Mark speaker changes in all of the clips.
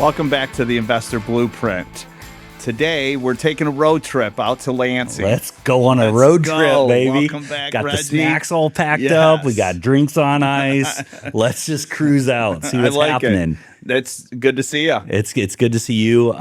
Speaker 1: Welcome back to the Investor Blueprint. Today, we're taking a road trip out to Lansing.
Speaker 2: Let's go on a road trip, baby.
Speaker 1: Welcome back,
Speaker 2: got
Speaker 1: Reggie.
Speaker 2: the snacks all packed up. We got drinks on ice. Let's just cruise out, see what's happening.
Speaker 1: That's good to see you.
Speaker 2: It's good to see you.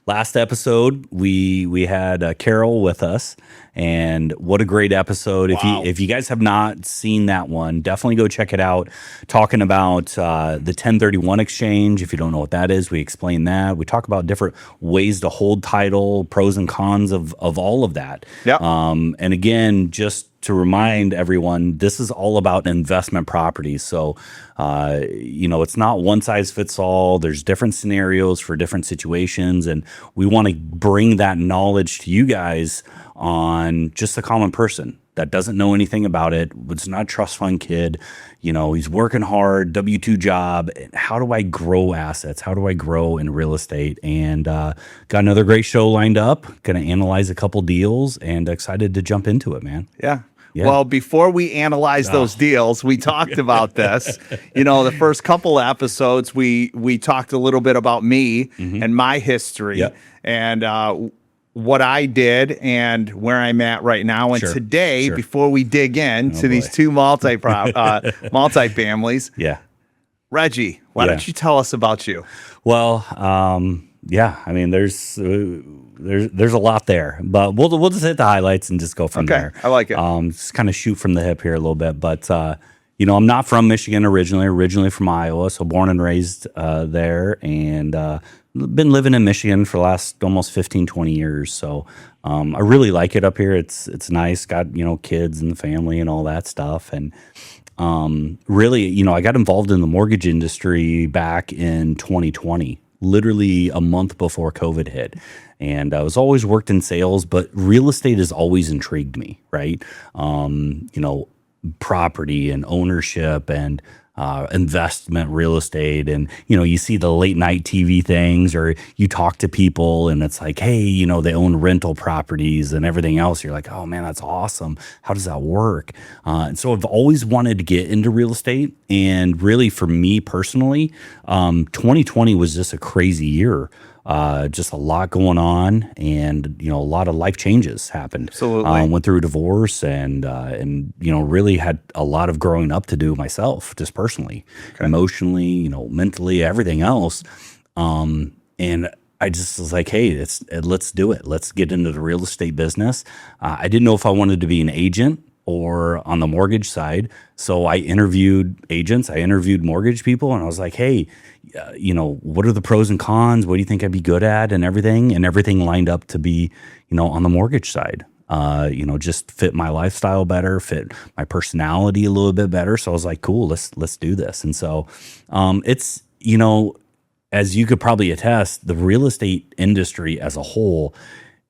Speaker 2: Last episode, we had Carol with us, and what a great episode.
Speaker 1: Wow.
Speaker 2: If you guys have not seen that one, definitely go check it out. Talking about the 1031 exchange. If you don't know what that is, we explain that. We talk about different ways to hold title, pros and cons of all of that.
Speaker 1: Yep.
Speaker 2: And again, just to remind everyone, this is all about investment properties. So, it's not one size fits all. There's different scenarios for different situations. And we want to bring that knowledge to you guys on just the common person that doesn't know anything about it. It's not a trust fund kid. He's working hard, W-2 job. How do I grow assets? How do I grow in real estate? And got another great show lined up. Going to analyze a couple deals and excited to jump into it, man.
Speaker 1: Yeah.
Speaker 2: Yeah.
Speaker 1: Well, before we analyze those deals, we talked about this. The first couple episodes, we talked a little bit about me and my history and what I did and where I'm at right now. And today, before we dig into these two multifamilies, Reggie, why don't you tell us about you?
Speaker 2: Well, I mean, there's a lot there, but we'll just hit the highlights and just go from there.
Speaker 1: I like it.
Speaker 2: Just kind of shoot from the hip here a little bit, but I'm not from Michigan originally from Iowa, so born and raised there, and been living in Michigan for the last almost 15, 20 years. So I really like it up here. It's nice. Got kids and the family and all that stuff, and really, I got involved in the mortgage industry back in 2020. Literally a month before COVID hit. And I was always worked in sales, but real estate has always intrigued me, right? Property and ownership and investment real estate. And, you see the late night TV things, or you talk to people and it's like, hey, they own rental properties and everything else. You're like, oh man, that's awesome. How does that work? And so I've always wanted to get into real estate. And really for me personally, 2020 was just a crazy year. Just a lot going on, and a lot of life changes happened.
Speaker 1: Absolutely.
Speaker 2: Went through a divorce, and really had a lot of growing up to do myself, just personally, emotionally, mentally, everything else. And I just was like, hey, let's do it. Let's get into the real estate business. I didn't know if I wanted to be an agent or on the mortgage side. So I interviewed agents, I interviewed mortgage people, and I was like, hey, what are the pros and cons? What do you think I'd be good at and everything? And everything lined up to be, on the mortgage side, just fit my lifestyle better, fit my personality a little bit better. So I was like, cool, let's do this. And so it's, as you could probably attest, the real estate industry as a whole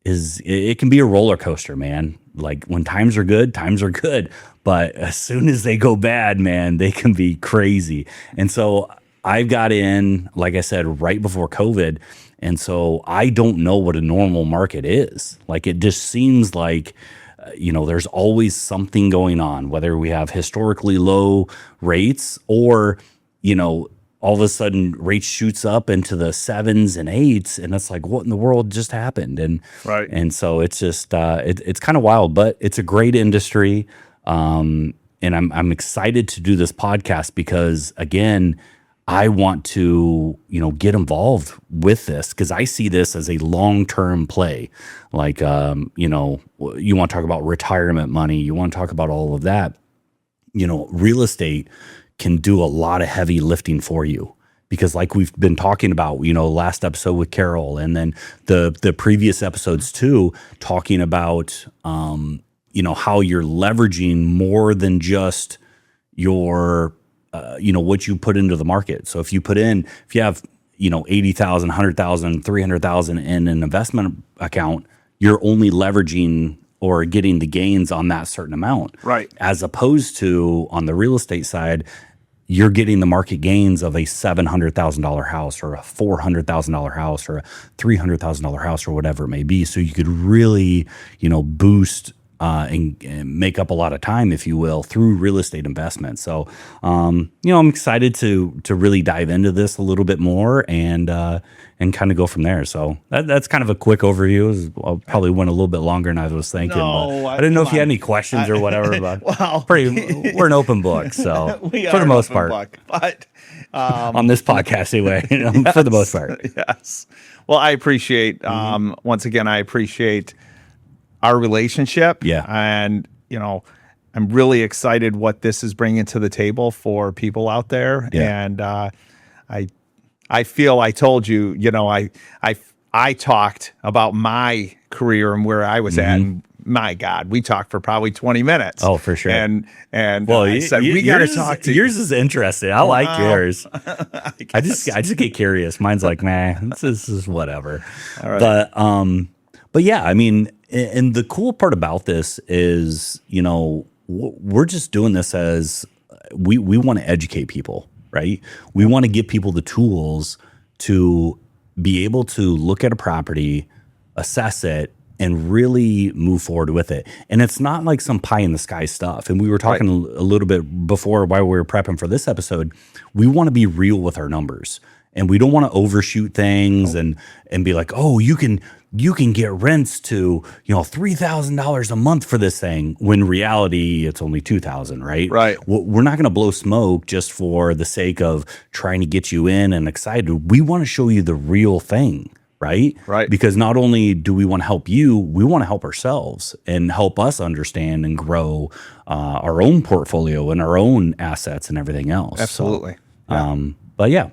Speaker 2: it can be a roller coaster, man. Like when times are good, but as soon as they go bad, man, they can be crazy. And so I got in, like I said, right before COVID. And so I don't know what a normal market is. Like it just seems like, there's always something going on, whether we have historically low rates or, all of a sudden rates shoots up into the 7s and 8s, and it's like, what in the world just happened? And and so it's just it's kind of wild, but it's a great industry, and I'm excited to do this podcast because again, I want to get involved with this because I see this as a long-term play. Like you want to talk about retirement money, you want to talk about all of that. Real estate can do a lot of heavy lifting for you because like we've been talking about, last episode with Carol and then the previous episodes too, talking about, how you're leveraging more than just your, what you put into the market. So if you have, 80,000, 100,000, 300,000 in an investment account, you're only leveraging or getting the gains on that certain amount.
Speaker 1: Right.
Speaker 2: As opposed to on the real estate side, you're getting the market gains of a $700,000 house or a $400,000 house or a $300,000 house or whatever it may be. So you could really, boost and make up a lot of time, if you will, through real estate investment. So, I'm excited to really dive into this a little bit more and kind of go from there. So that's kind of a quick overview. I probably went a little bit longer than I was thinking. But I didn't know if you had any questions or whatever. But we're an open book, so for the most part.
Speaker 1: But
Speaker 2: on this podcast, anyway, for the most part.
Speaker 1: Yes. Well, I appreciate. Once again, I appreciate our relationship.
Speaker 2: Yeah.
Speaker 1: And, I'm really excited what this is bringing to the table for people out there.
Speaker 2: Yeah.
Speaker 1: And I feel I told you, I talked about my career and where I was at. And my God, we talked for probably 20 minutes.
Speaker 2: Oh, for sure.
Speaker 1: And I said, we got to talk to you.
Speaker 2: Yours is interesting. I like yours. I just get curious. Mine's like, man, this is whatever.
Speaker 1: All right.
Speaker 2: But yeah, I mean, and the cool part about this is, we're just doing this as we want to educate people, right? We want to give people the tools to be able to look at a property, assess it, and really move forward with it. And it's not like some pie in the sky stuff. And we were talking a little bit before while we were prepping for this episode. We want to be real with our numbers, and we don't want to overshoot things and be like, oh, you can get rents to, $3,000 a month for this thing, when in reality it's only $2,000, right?
Speaker 1: Right.
Speaker 2: We're not going to blow smoke just for the sake of trying to get you in and excited. We want to show you the real thing, right?
Speaker 1: Right.
Speaker 2: Because not only do we want to help you, we want to help ourselves and help us understand and grow our own portfolio and our own assets and everything else.
Speaker 1: Absolutely.
Speaker 2: So, but yeah,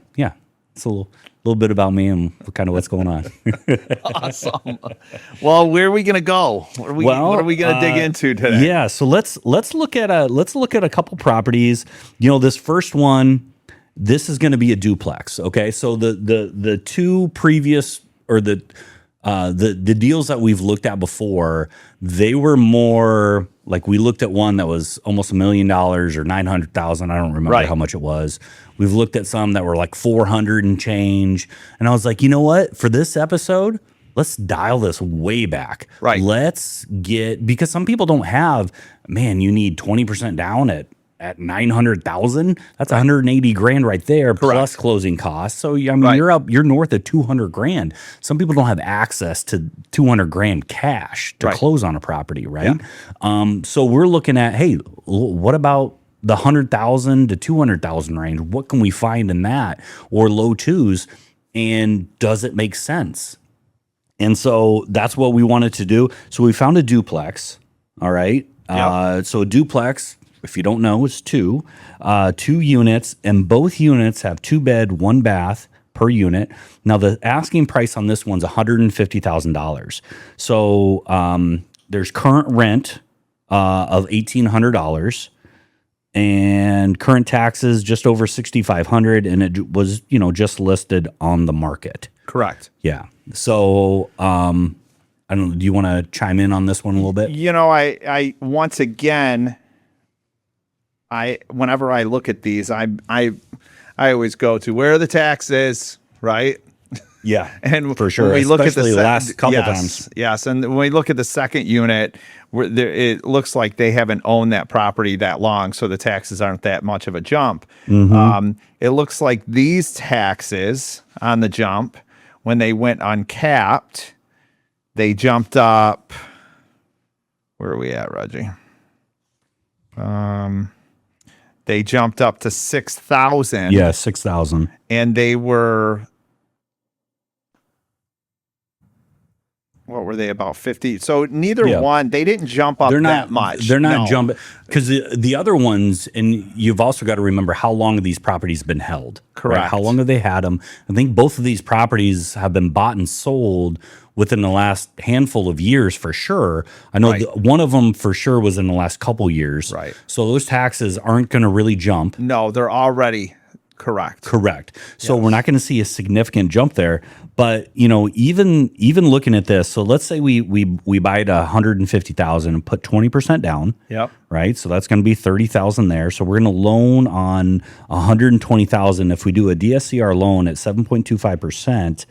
Speaker 2: it's a little bit about me and kind of what's going on.
Speaker 1: Awesome. Well, where are we going to go? What are we going to dig into today?
Speaker 2: Yeah, so let's look at a couple properties. This first one, this is going to be a duplex. Okay, so the two previous or the deals that we've looked at before, they were more like, we looked at one that was almost $1 million or $900,000. I don't remember how much it was. We've looked at some that were like 400 and change. And I was like, you know what? For this episode, let's dial this way back.
Speaker 1: Right.
Speaker 2: Let's because some people don't have, you need 20% down at 900,000. That's 180 grand right there.
Speaker 1: Correct.
Speaker 2: Plus closing costs. So you're north of 200 grand. Some people don't have access to 200 grand cash to close on a property, right? Yeah. So we're looking at, hey, what about the 100,000 to 200,000 range? What can we find in that, or low twos? And does it make sense? And so that's what we wanted to do. So we found a duplex. All right. Yep. So a duplex, if you don't know, is two units, and both units have 2-bed, 1-bath per unit. Now the asking price on this one's $150,000. So there's current rent of $1,800. And current taxes just over $6,500, and it was just listed on the market.
Speaker 1: Correct.
Speaker 2: Yeah. So I don't know. Do you want to chime in on this one a little bit?
Speaker 1: I once again, whenever I look at these, I always go to, where are the taxes, right?
Speaker 2: Yeah,
Speaker 1: and
Speaker 2: for sure.
Speaker 1: When we look at the
Speaker 2: last couple times.
Speaker 1: Yes, and when we look at the second unit, it looks like they haven't owned that property that long, so the taxes aren't that much of a jump. Mm-hmm. It looks like these taxes on the jump, when they went uncapped, they jumped up. Where are we at, Reggie? They jumped up to 6,000.
Speaker 2: Yeah, 6,000,
Speaker 1: and they were. What were they, about 50? So neither one, they didn't jump up that much.
Speaker 2: They're not jumping, because the other ones, and you've also got to remember how long have these properties been held.
Speaker 1: Correct.
Speaker 2: Right? How long have they had them? I think both of these properties have been bought and sold within the last handful of years for sure. I know one of them for sure was in the last couple years.
Speaker 1: Right.
Speaker 2: So those taxes aren't going to really jump.
Speaker 1: No, they're already correct.
Speaker 2: So we're not going to see a significant jump there. But even looking at this, so let's say we buy it at $150,000 and put 20% down.
Speaker 1: Yep.
Speaker 2: Right. So that's going to be $30,000 there. So we're going to loan on $120,000. If we do a DSCR loan at 7.25%,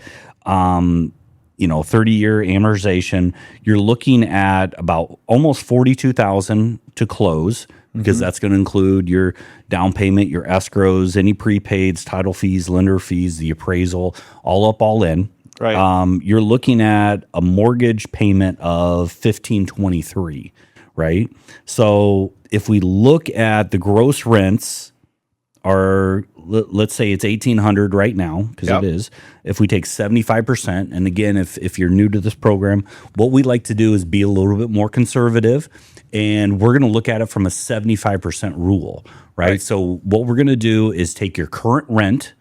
Speaker 2: 30-year amortization, you're looking at about almost $42,000 to close, because that's going to include your down payment, your escrows, any prepaids, title fees, lender fees, the appraisal, all in.
Speaker 1: Right.
Speaker 2: You're looking at a mortgage payment of $1,523, right? So if we look at the gross rents are, let's say it's $1,800 right now, because it is. If we take 75%, and again, if you're new to this program, what we like to do is be a little bit more conservative, and we're going to look at it from a 75% rule, right? So what we're going to do is take your current rent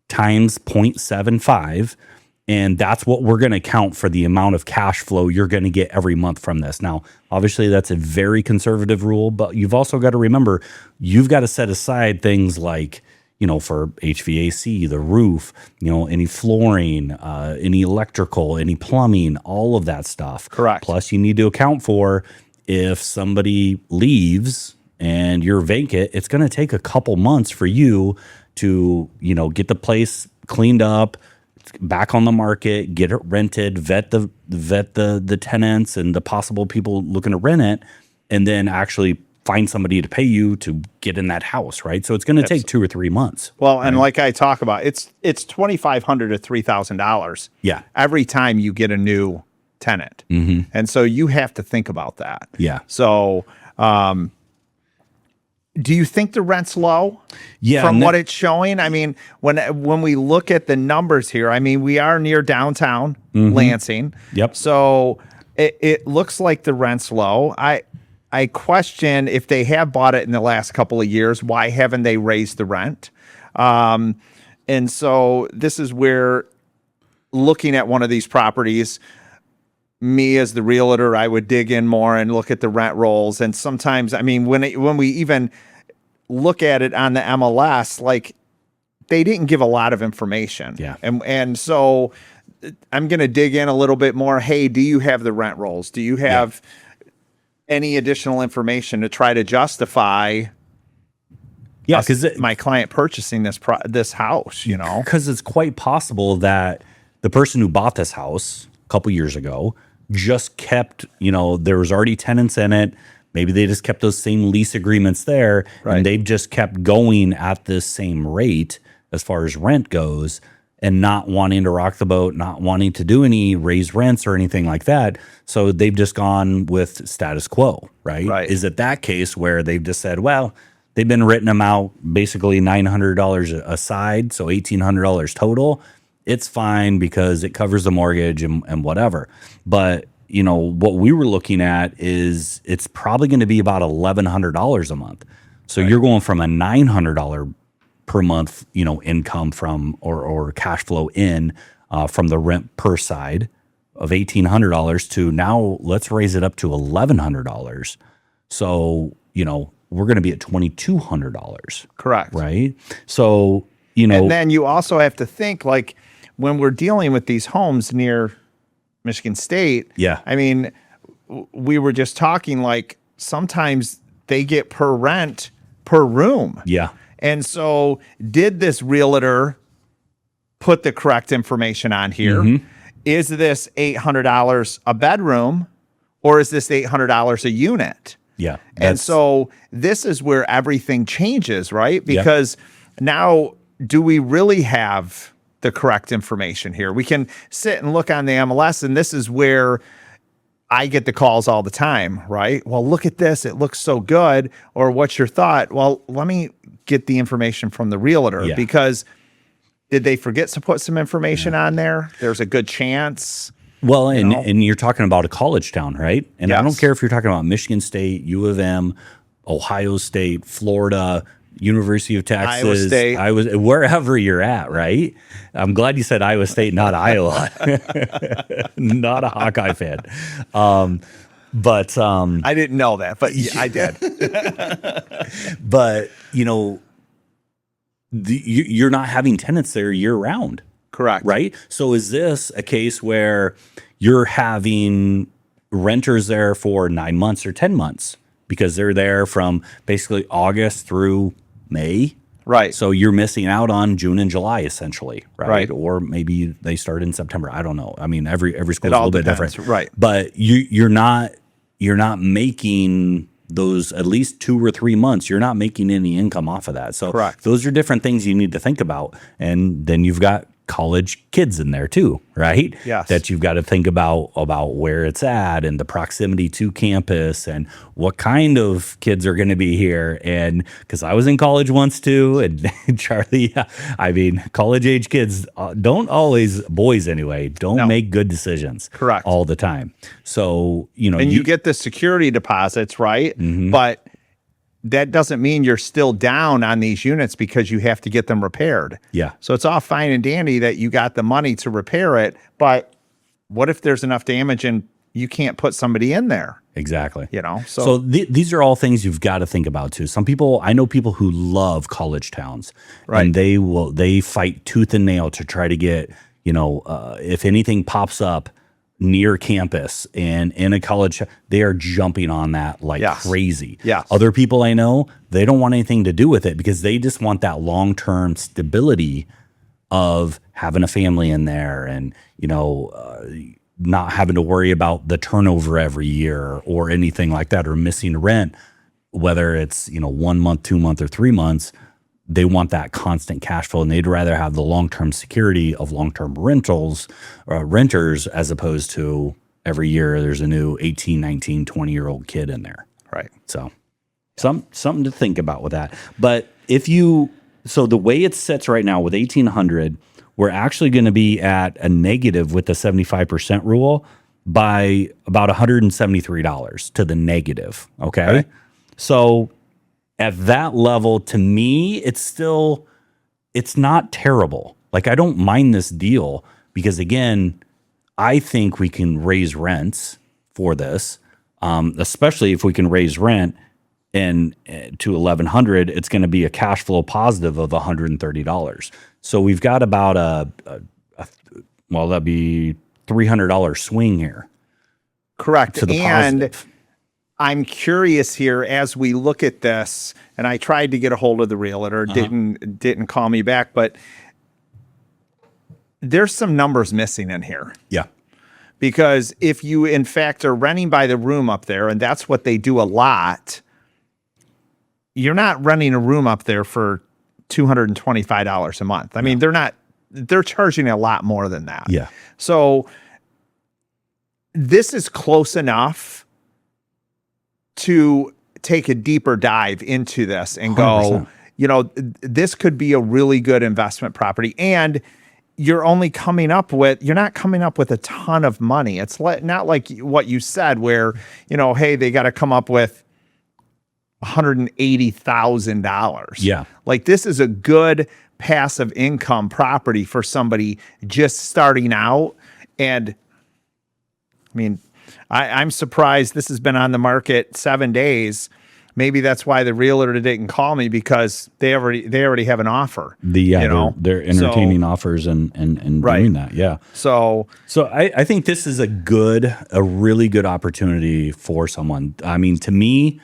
Speaker 2: times 0.75, and that's what we're going to count for the amount of cash flow you're going to get every month from this. Now, obviously, that's a very conservative rule, but you've also got to remember, you've got to set aside things like, for HVAC, the roof, any flooring, any electrical, any plumbing, all of that stuff.
Speaker 1: Correct.
Speaker 2: Plus, you need to account for if somebody leaves and you're vacant, it's going to take a couple months for you to, get the place cleaned up, back on the market, get it rented, vet the tenants and the possible people looking to rent it, and then actually find somebody to pay you to get in that house, right? So it's going to take 2 or 3 months.
Speaker 1: Well, and like I talk about, it's $2,500 to $3,000.
Speaker 2: Yeah.
Speaker 1: Every time you get a new tenant, and so you have to think about that.
Speaker 2: Yeah.
Speaker 1: So, do you think the rent's low?
Speaker 2: Yeah.
Speaker 1: From what it's showing, I mean, when we look at the numbers here, I mean, we are near downtown Lansing.
Speaker 2: Yep.
Speaker 1: So it looks like the rent's low. I question if they have bought it in the last couple of years, why haven't they raised the rent? And so this is where, looking at one of these properties, me as the realtor, I would dig in more and look at the rent rolls. And sometimes, I mean, when we even look at it on the MLS, like, they didn't give a lot of information.
Speaker 2: Yeah.
Speaker 1: And so I'm going to dig in a little bit more. Hey, do you have the rent rolls? Do you have any additional information to try to justify because my client purchasing this house,
Speaker 2: Because it's quite possible that the person who bought this house a couple years ago just kept, there was already tenants in it. Maybe they just kept those same lease agreements there, and they've just kept going at this same rate as far as rent goes, and not wanting to rock the boat, not wanting to do any raised rents or anything like that. So they've just gone with status quo, right? Is it that case where they've just said, well, they've been renting them out basically $900 a side, so $1,800 total. It's fine because it covers the mortgage and whatever. But, what we were looking at is it's probably going to be about $1,100 a month. So you're going from a $900 per month, income from or cash flow in from the rent per side of $1,800 to now let's raise it up to $1,100. So, we're going to be at $2,200.
Speaker 1: Correct.
Speaker 2: Right. So,
Speaker 1: and then you also have to think, like, when we're dealing with these homes near Michigan State, I mean, we were just talking, like, sometimes they get per rent per room.
Speaker 2: Yeah.
Speaker 1: And so did this realtor put the correct information on here? Is this $800 a bedroom, or is this $800 a unit?
Speaker 2: Yeah.
Speaker 1: And so this is where everything changes, right? Because now, do we really have the correct information here? We can sit and look on the MLS, and this is where I get the calls all the time, right? Well, look at this. It looks so good. Or what's your thought? Well, let me get the information from the realtor, because did they forget to put some information on there? There's a good chance.
Speaker 2: Well, and you're talking about a college town, right? And I don't care if you're talking about Michigan State, U of M, Ohio State, Florida, University of Texas, Iowa State, wherever you're at, right? I'm glad you said Iowa State, not Iowa. Not a Hawkeye fan. But
Speaker 1: I didn't know that, but I did.
Speaker 2: But, you're not having tenants there year round.
Speaker 1: Correct.
Speaker 2: Right? So is this a case where you're having renters there for 9 months or 10 months because they're there from basically August through May?
Speaker 1: Right.
Speaker 2: So you're missing out on June and July essentially, right?
Speaker 1: Right.
Speaker 2: Or maybe they start in September. I don't know. I mean, every school is a
Speaker 1: all
Speaker 2: little bit
Speaker 1: depends,
Speaker 2: different,
Speaker 1: right.
Speaker 2: But you're not making those at least 2 or 3 months. You're not making any income off of that. So
Speaker 1: Correct.
Speaker 2: those are different things you need to think about. And then you've got college kids in there too, right?
Speaker 1: Yes.
Speaker 2: That you've got to think about where it's at and the proximity to campus and what kind of kids are going to be here. And because I was in college once too, and Charlie, I mean, college age kids don't always, boys anyway, don't make good decisions.
Speaker 1: Correct.
Speaker 2: All the time. So,
Speaker 1: and you get the security deposits, right? But that doesn't mean you're still down on these units because you have to get them repaired.
Speaker 2: Yeah.
Speaker 1: So it's all fine and dandy that you got the money to repair it, but what if there's enough damage and you can't put somebody in there?
Speaker 2: Exactly.
Speaker 1: So
Speaker 2: these are all things you've got to think about too. I know people who love college towns,
Speaker 1: right?
Speaker 2: And they fight tooth and nail to try to get, if anything pops up near campus and in a college, they are jumping on that like crazy.
Speaker 1: Yes.
Speaker 2: Other people I know, they don't want anything to do with it because they just want that long-term stability of having a family in there and, not having to worry about the turnover every year or anything like that or missing rent, whether it's, 1 month, 2 months, or 3 months. They want that constant cash flow, and they'd rather have the long-term security of long-term renters as opposed to every year there's a new 18, 19, 20-year-old kid in there.
Speaker 1: Right.
Speaker 2: So something to think about with that. But so the way it sits right now with 1,800, we're actually going to be at a negative with the 75% rule by about $173 to the negative. Okay. So at that level, to me, it's not terrible. Like, I don't mind this deal because, again, I think we can raise rents for this, especially if we can raise rent to $1,100. It's going to be a cash flow positive of $130. So we've got about that'd be $300 swing here.
Speaker 1: Correct.
Speaker 2: To the
Speaker 1: and
Speaker 2: positive.
Speaker 1: I'm curious here as we look at this, and I tried to get a hold of the realtor, didn't call me back, but there's some numbers missing in here.
Speaker 2: Yeah.
Speaker 1: Because if you, in fact, are renting by the room up there, and that's what they do a lot, you're not renting a room up there for $225 a month. I mean, they're charging a lot more than that.
Speaker 2: Yeah.
Speaker 1: So this is close enough to take a deeper dive into this and
Speaker 2: 100%.
Speaker 1: go, this could be a really good investment property. And you're not coming up with a ton of money. It's not like what you said where, hey, they got to come up with $180,000.
Speaker 2: Yeah.
Speaker 1: Like, this is a good passive income property for somebody just starting out. And I mean, I'm surprised this has been on the market 7 days. Maybe that's why the realtor didn't call me, because they already have an offer.
Speaker 2: They're entertaining offers and doing that. Yeah.
Speaker 1: So
Speaker 2: I think this is a really good opportunity for someone. I mean, to me,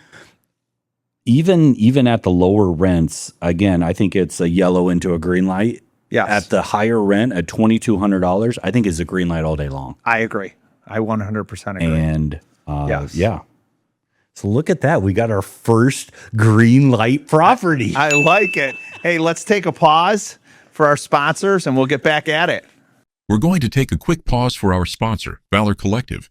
Speaker 2: even at the lower rents, again, I think it's a yellow into a green light.
Speaker 1: Yes.
Speaker 2: At the higher rent at $2,200, I think is a green light all day long.
Speaker 1: I agree. I 100% agree.
Speaker 2: And
Speaker 1: yes.
Speaker 2: Yeah. So look at that. We got our first green light property.
Speaker 1: I like it. Hey, let's take a pause for our sponsors and we'll get back at it.
Speaker 3: We're going to take a quick pause for our sponsor, Valor Collective.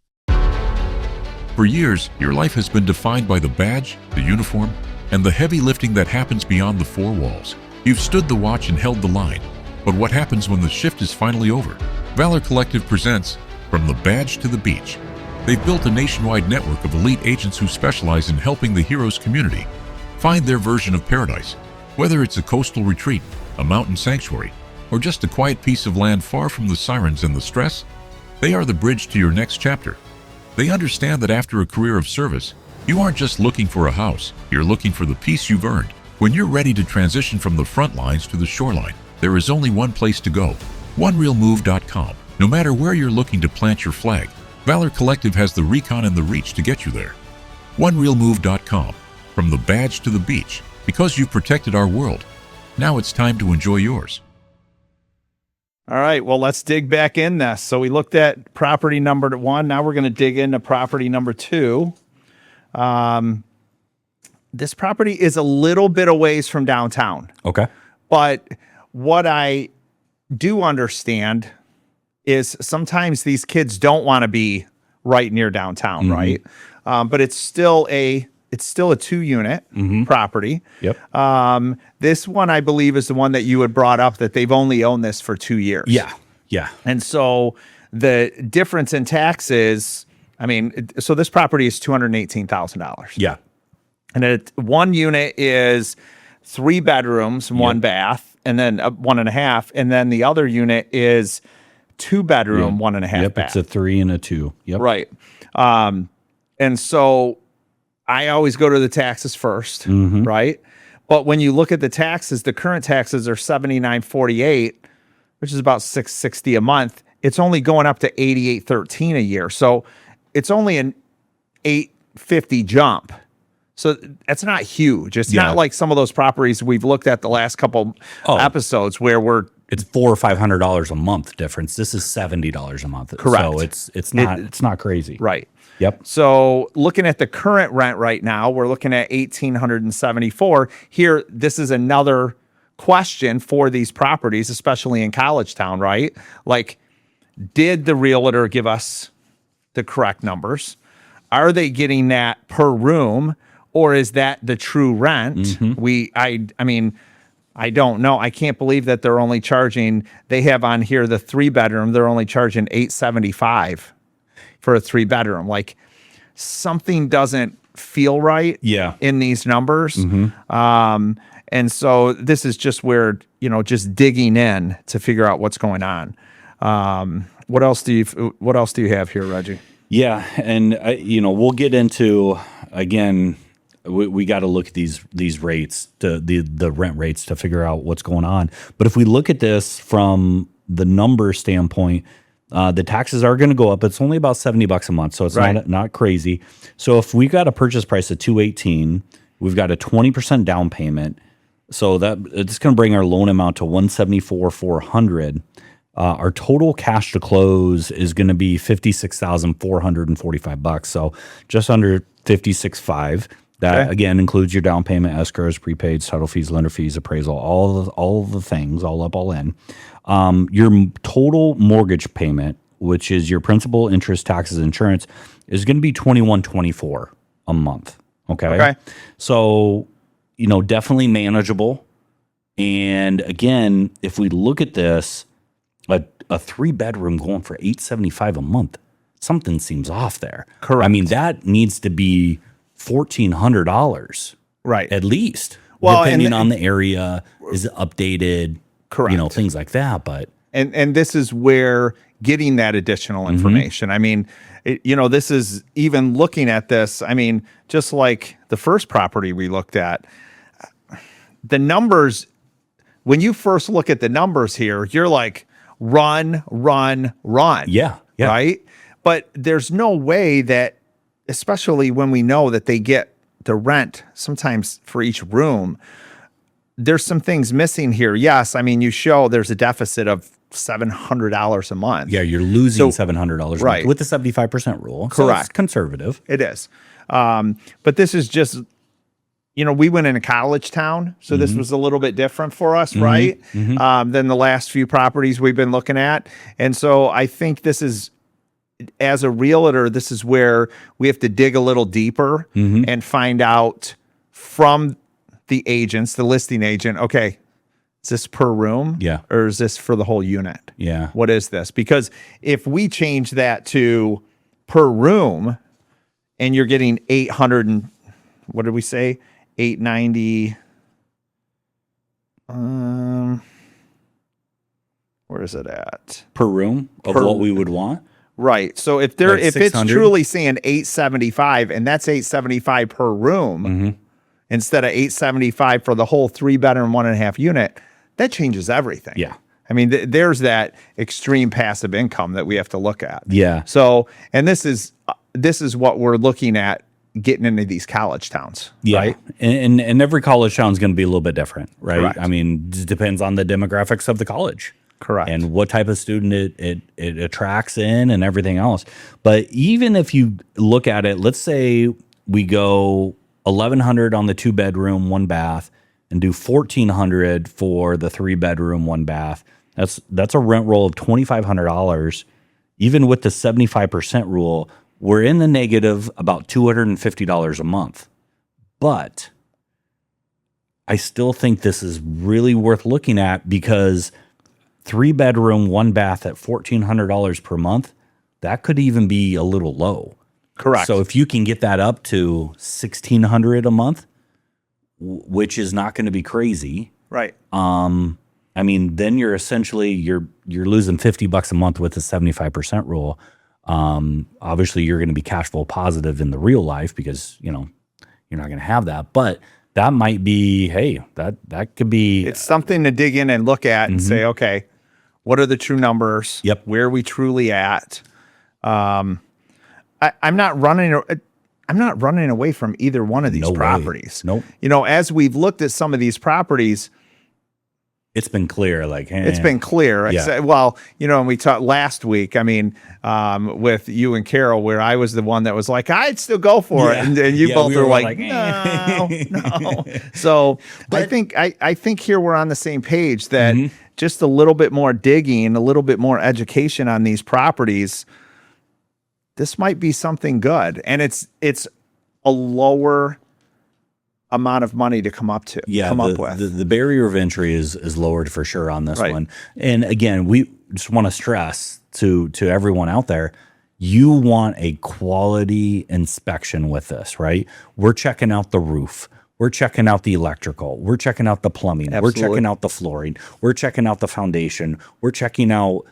Speaker 3: For years, your life has been defined by the badge, the uniform, and the heavy lifting that happens beyond the four walls. You've stood the watch and held the line. But what happens when the shift is finally over? Valor Collective presents From the Badge to the Beach. They've built a nationwide network of elite agents who specialize in helping the heroes community find their version of paradise. Whether it's a coastal retreat, a mountain sanctuary, or just a quiet piece of land far from the sirens and the stress, they are the bridge to your next chapter. They understand that after a career of service, you aren't just looking for a house, you're looking for the peace you've earned. When you're ready to transition from the front lines to the shoreline, there is only one place to go, OneRealMove.com. No matter where you're looking to plant your flag, Valor Collective has the recon and the reach to get you there. OneRealMove.com. From the badge to the beach, because you've protected our world. Now it's time to enjoy yours.
Speaker 1: All right, well, let's dig back in this. So we looked at property number 1. Now we're going to dig into property number 2. This property is a little bit a ways from downtown.
Speaker 2: Okay.
Speaker 1: But what I do understand is sometimes these kids don't want to be right near downtown, right? But it's still a 2-unit property.
Speaker 2: Yep.
Speaker 1: This one, I believe, is the one that you had brought up that they've only owned this for 2 years.
Speaker 2: Yeah. Yeah.
Speaker 1: And so the difference in taxes, I mean, so this property is $218,000.
Speaker 2: Yeah.
Speaker 1: And one unit is 3 bedrooms, 1 bath, and then 1.5. And then the other unit is 2 bedroom, 1.5 bath.
Speaker 2: It's a 3 and a 2. Yep.
Speaker 1: Right. And so I always go to the taxes first, right? But when you look at the taxes, the current taxes are $79.48, which is about $660 a month. It's only going up to $88.13 a year. So it's only an $850 jump. So that's not huge. It's not like some of those properties we've looked at the last couple episodes where
Speaker 2: it's $400 or $500 a month difference. This is $70 a month.
Speaker 1: Correct.
Speaker 2: So it's not crazy.
Speaker 1: Right.
Speaker 2: Yep.
Speaker 1: So looking at the current rent right now, we're looking at $1,874. Here, this is another question for these properties, especially in College Town, right? Like, did the realtor give us the correct numbers? Are they getting that per room, or is that the true rent? I mean, I don't know. I can't believe that they're only charging. They have on here the 3-bedroom. They're only charging $875 for a 3-bedroom. Like, something doesn't feel right. In these numbers. And so this is just where, just digging in to figure out what's going on. What else do you have here, Reggie?
Speaker 2: Yeah, and we'll get into, again, we got to look at these rates, the rent rates, to figure out what's going on. But if we look at this from the number standpoint, the taxes are going to go up. It's only about $70 a month, so it's not crazy. So if we got a purchase price of $218, we've got a 20% down payment. So that it's going to bring our loan amount to $174,400. Our total cash to close is going to be $56,445. So just under $56,500. That again includes your down payment, escrows, prepaids, title fees, lender fees, appraisal, all the things, all in. Your total mortgage payment, which is your principal, interest, taxes, insurance, is going to be $21.24 a month. Okay. So, definitely manageable. And again, if we look at this, a 3-bedroom going for $875 a month, something seems off there.
Speaker 1: Correct.
Speaker 2: I mean, that needs to be $1,400,
Speaker 1: right?
Speaker 2: At least.
Speaker 1: Well,
Speaker 2: depending on the area, is it updated?
Speaker 1: Correct.
Speaker 2: Things like that. But
Speaker 1: and this is where getting that additional information. I mean, this is even looking at this. I mean, just like the first property we looked at, the numbers. When you first look at the numbers here, you're like, run.
Speaker 2: Yeah.
Speaker 1: Right. But there's no way that, especially when we know that they get the rent sometimes for each room, there's some things missing here. Yes, I mean, you show there's a deficit of $700 a month.
Speaker 2: Yeah, you're losing $700 a month with the 75% rule.
Speaker 1: Correct.
Speaker 2: So it's conservative.
Speaker 1: It is. But this is just, we went into College Town, so this was a little bit different for us, right? Than the last few properties we've been looking at. And so I think this is, as a realtor, this is where we have to dig a little deeper and find out from the agents, the listing agent, okay, is this per room?
Speaker 2: Yeah.
Speaker 1: Or is this for the whole unit?
Speaker 2: Yeah.
Speaker 1: What is this? Because if we change that to per room and you're getting 800 and what did we say? 890. Where is it at?
Speaker 2: Per room of what we would want?
Speaker 1: Right. So if it's truly saying 875 and that's 875 per room instead of 875 for the whole 3-bedroom, 1.5 unit, that changes everything.
Speaker 2: Yeah.
Speaker 1: I mean, there's that extreme passive income that we have to look at.
Speaker 2: Yeah.
Speaker 1: So, and this is what we're looking at getting into these college towns,
Speaker 2: Yeah.
Speaker 1: right?
Speaker 2: And every college town is going to be a little bit different, right?
Speaker 1: Correct.
Speaker 2: I mean, it depends on the demographics of the college.
Speaker 1: Correct.
Speaker 2: And what type of student it attracts in and everything else. But even if you look at it, let's say we go $1,100 on the 2-bedroom, 1 bath, and do $1,400 for the 3-bedroom, 1 bath. That's a rent roll of $2,500. Even with the 75% rule, we're in the negative about $250 a month. But I still think this is really worth looking at, because 3-bedroom, 1 bath at $1,400 per month, that could even be a little low.
Speaker 1: Correct.
Speaker 2: So if you can get that up to $1,600 a month, which is not going to be crazy,
Speaker 1: right.
Speaker 2: I mean, then you're essentially you're losing $50 a month with the 75% rule. Obviously, you're going to be cash flow positive in the real life, because you're not going to have that. But that might be, hey, that could be.
Speaker 1: It's something to dig in and look at and say, okay, what are the true numbers?
Speaker 2: Yep.
Speaker 1: Where are we truly at? I'm not running away from either one of these properties.
Speaker 2: Nope.
Speaker 1: As we've looked at some of these properties,
Speaker 2: it's been clear.
Speaker 1: It's been clear.
Speaker 2: Yeah.
Speaker 1: And we talked last week, with you and Carol, where I was the one that was like, I'd still go for it. And you both were like, no. So I think here we're on the same page, that just a little bit more digging, a little bit more education on these properties, this might be something good. And it's a lower amount of money to come up with.
Speaker 2: The barrier of entry is lowered for sure on this one. And again, we just want to stress to everyone out there, you want a quality inspection with this, right? We're checking out the roof. We're checking out the electrical. We're checking out the plumbing.
Speaker 1: Absolutely.
Speaker 2: We're checking out the flooring. We're checking out the foundation. We're checking out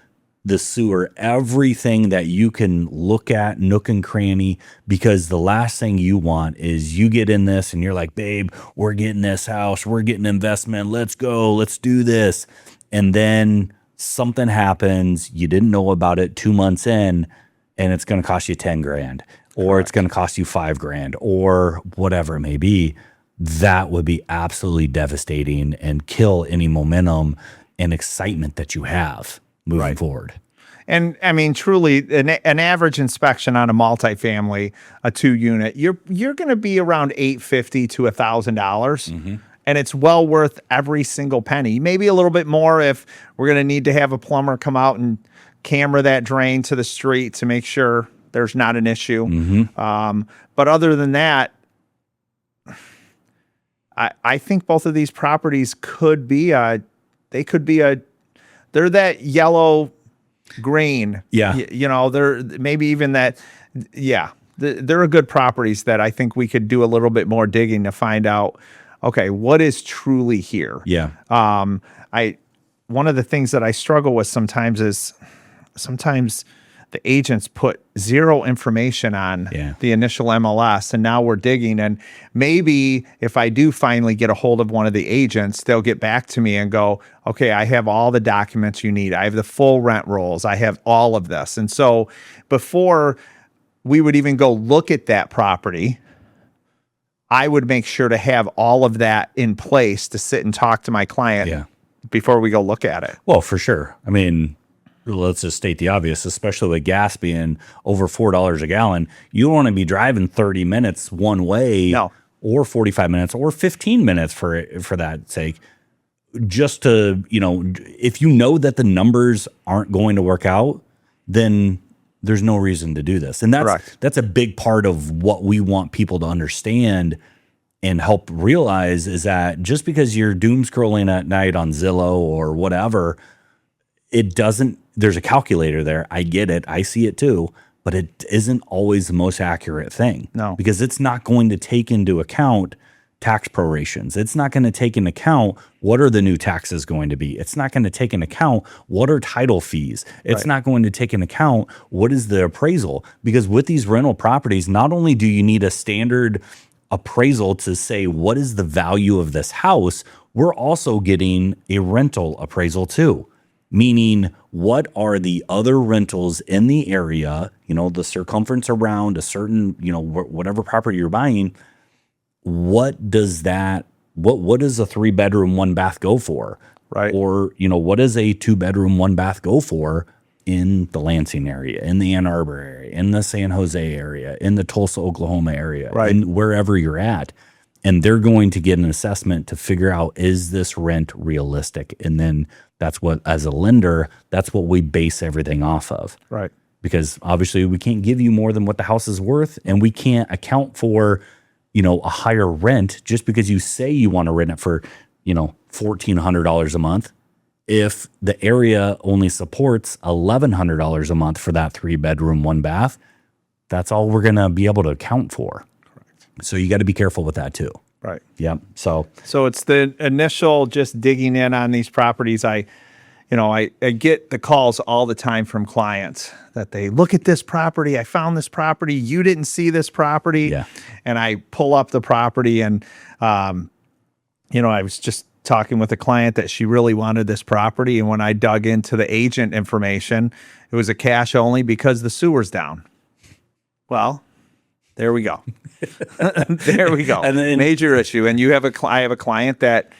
Speaker 2: the sewer, everything that you can look at, nook and cranny, because the last thing you want is you get in this and you're like, babe, we're getting this house, we're getting investment, let's go, let's do this. And then something happens, you didn't know about it 2 months in, and it's going to cost you 10 grand, or it's going to cost you 5 grand, or whatever it may be. That would be absolutely devastating and kill any momentum and excitement that you have moving forward.
Speaker 1: And truly, an average inspection on a multifamily, a 2-unit, you're going to be around $850 to $1,000, and it's well worth every single penny. Maybe a little bit more if we're going to need to have a plumber come out and camera that drain to the street to make sure there's not an issue. But other than that, I think both of these properties could be they're that yellow green.
Speaker 2: Yeah.
Speaker 1: They're maybe even that. Yeah. They're a good properties that I think we could do a little bit more digging to find out, okay, what is truly here?
Speaker 2: Yeah.
Speaker 1: One of the things that I struggle with sometimes is the agents put zero information on the initial MLS, and now we're digging. And maybe if I do finally get a hold of one of the agents, they'll get back to me and go, okay, I have all the documents you need. I have the full rent rolls. I have all of this. And so before we would even go look at that property, I would make sure to have all of that in place to sit and talk to my client before we go look at it.
Speaker 2: Well, for sure. I mean, let's just state the obvious, especially with gas being over $4 a gallon. You don't want to be driving 30 minutes one way, or 45 minutes, or 15 minutes for that sake. Just to, if you know that the numbers aren't going to work out, then there's no reason to do this. And that's a big part of what we want people to understand and help realize, is that just because you're doom scrolling at night on Zillow or whatever, there's a calculator there. I get it. I see it too, but it isn't always the most accurate thing.
Speaker 1: No.
Speaker 2: Because it's not going to take into account tax prorations. It's not going to take into account what are the new taxes going to be. It's not going to take into account what are title fees. It's not going to take into account what is the appraisal. Because with these rental properties, not only do you need a standard appraisal to say what is the value of this house, we're also getting a rental appraisal too. meaning what are the other rentals in the area, the circumference around a certain, whatever property you're buying, what does a 3-bedroom, 1-bath go for?
Speaker 1: Right.
Speaker 2: Or, what does a 2-bedroom, 1-bath go for in the Lansing area, in the Ann Arbor area, in the San Jose area, in the Tulsa, Oklahoma area,
Speaker 1: right,
Speaker 2: in wherever you're at. And they're going to get an assessment to figure out, is this rent realistic? And then that's what, as a lender, that's what we base everything off of.
Speaker 1: Right.
Speaker 2: Because obviously we can't give you more than what the house is worth, and we can't account for, a higher rent just because you say you want to rent it for, $1,400 a month. If the area only supports $1,100 a month for that 3-bedroom, 1-bath, that's all we're going to be able to account for.
Speaker 1: Correct.
Speaker 2: So you got to be careful with that too.
Speaker 1: Right.
Speaker 2: Yep. So
Speaker 1: it's the initial just digging in on these properties. I get the calls all the time from clients that they look at this property. I found this property. You didn't see this property.
Speaker 2: Yeah.
Speaker 1: And I pull up the property and, I was just talking with a client that she really wanted this property. And when I dug into the agent information, it was a cash only because the sewer's down. Well, there we go. There we go.
Speaker 2: And then,
Speaker 1: major issue. And I have a client that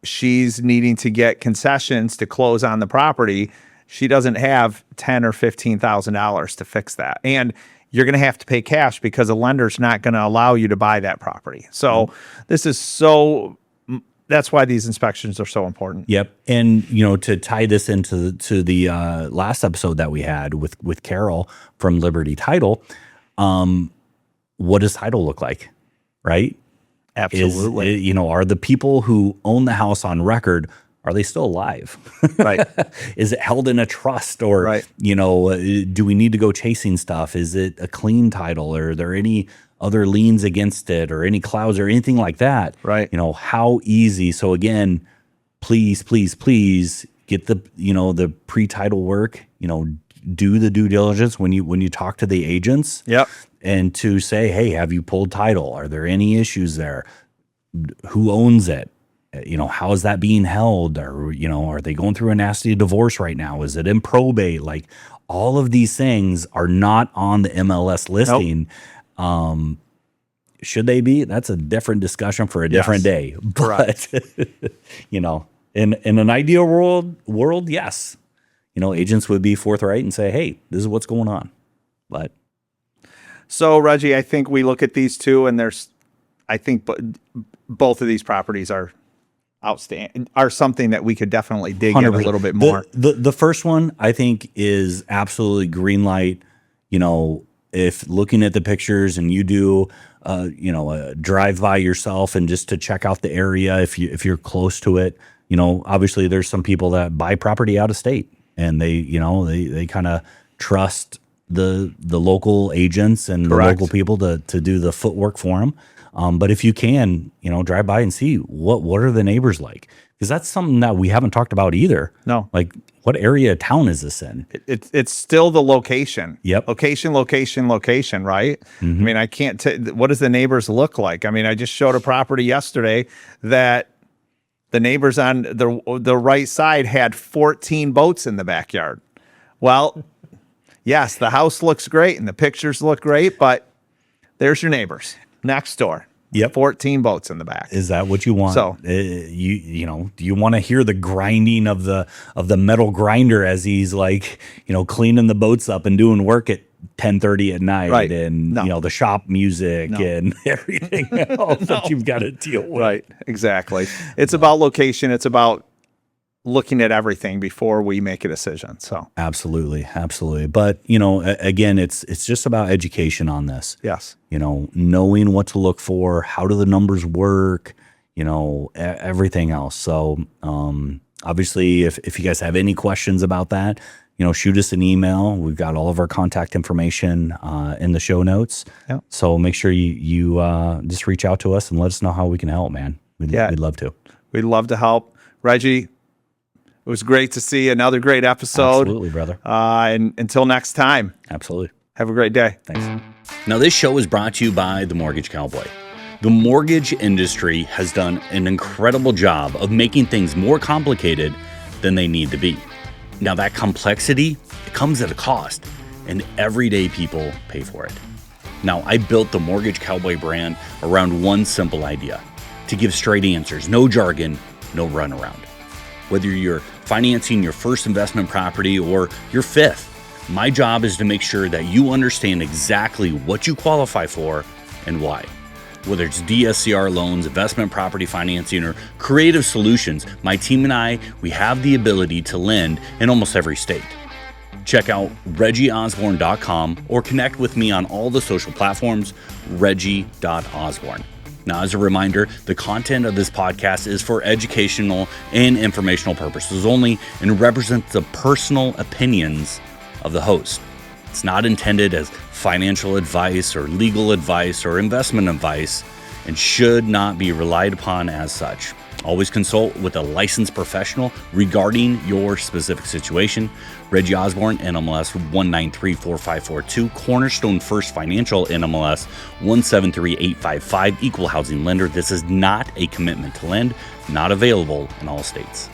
Speaker 1: she's needing to get concessions to close on the property. She doesn't have $10,000 or $15,000 to fix that. And you're going to have to pay cash because a lender's not going to allow you to buy that property. So that's why these inspections are so important.
Speaker 2: Yep. And, to tie this into the last episode that we had with Carol from Liberty Title, what does title look like? Right?
Speaker 1: Absolutely.
Speaker 2: Are the people who own the house on record, are they still alive?
Speaker 1: Right.
Speaker 2: Is it held in a trust, or,
Speaker 1: right,
Speaker 2: do we need to go chasing stuff? Is it a clean title, or are there any other liens against it, or any clouds or anything like that?
Speaker 1: Right.
Speaker 2: How easy. So again, please get the pre-title work, do the due diligence when you talk to the agents.
Speaker 1: Yep.
Speaker 2: And to say, hey, have you pulled title? Are there any issues there? Who owns it? How is that being held? Or, are they going through a nasty divorce right now? Is it in probate? Like, all of these things are not on the MLS listing. Nope. Should they be? That's a different discussion for a different day. But, in an ideal world, yes. Agents would be forthright and say, hey, this is what's going on. But
Speaker 1: so, Reggie, I think we look at these two, and I think both of these properties are outstanding, are something that we could definitely dig 100%. In a little bit more.
Speaker 2: The first one, I think, is absolutely green light. If looking at the pictures and you do, a drive by yourself and just to check out the area, if you're close to it, obviously there's some people that buy property out of state, and they kind of trust the local agents and
Speaker 1: Correct.
Speaker 2: The local people to do the footwork for them. But if you can, drive by and see what are the neighbors like, because that's something that we haven't talked about either.
Speaker 1: No,
Speaker 2: like, what area of town is this in?
Speaker 1: It's still the location.
Speaker 2: Yep.
Speaker 1: Location, right?
Speaker 2: Mm-hmm.
Speaker 1: I mean, I can't what does the neighbors look like? I mean, I just showed a property yesterday that the neighbors on the right side had 14 boats in the backyard. Well, yes, the house looks great and the pictures look great, but there's your neighbors next door.
Speaker 2: Yep.
Speaker 1: 14 boats in the back.
Speaker 2: Is that what you want?
Speaker 1: So
Speaker 2: do you want to hear the grinding of the metal grinder as he's like, cleaning the boats up and doing work at 10:30 at night,
Speaker 1: right.
Speaker 2: And the shop music and everything else that you've got to deal with.
Speaker 1: Right. Exactly. It's about location. It's about looking at everything before we make a decision. So
Speaker 2: absolutely. But again, it's just about education on this.
Speaker 1: Yes.
Speaker 2: Knowing what to look for, how do the numbers work, everything else. So obviously, if you guys have any questions about that, shoot us an email. We've got all of our contact information in the show notes.
Speaker 1: Yep.
Speaker 2: So make sure you just reach out to us and let us know how we can help, man. We'd love to.
Speaker 1: We'd love to help. Reggie, it was great to see another great episode.
Speaker 2: Absolutely, brother.
Speaker 1: And until next time.
Speaker 2: Absolutely.
Speaker 1: Have a great day.
Speaker 2: Thanks. Now, this show is brought to you by The Mortgage Cowboy. The mortgage industry has done an incredible job of making things more complicated than they need to be. Now that complexity, it comes at a cost, and everyday people pay for it. Now, I built the Mortgage Cowboy brand around one simple idea: to give straight answers, no jargon, no runaround. Whether you're financing your first investment property or your fifth, my job is to make sure that you understand exactly what you qualify for and why. Whether it's DSCR loans, investment property financing, or creative solutions, my team and I, we have the ability to lend in almost every state. Check out reggieosborne.com or connect with me on all the social platforms, reggie.osborne. Now, as a reminder, the content of this podcast is for educational and informational purposes only and represents the personal opinions of the host. It's not intended as financial advice or legal advice or investment advice and should not be relied upon as such. Always consult with a licensed professional regarding your specific situation. Reggie Osborne, NMLS 1934542, Cornerstone First Financial, NMLS 173855, Equal Housing Lender. This is not a commitment to lend, not available in all states.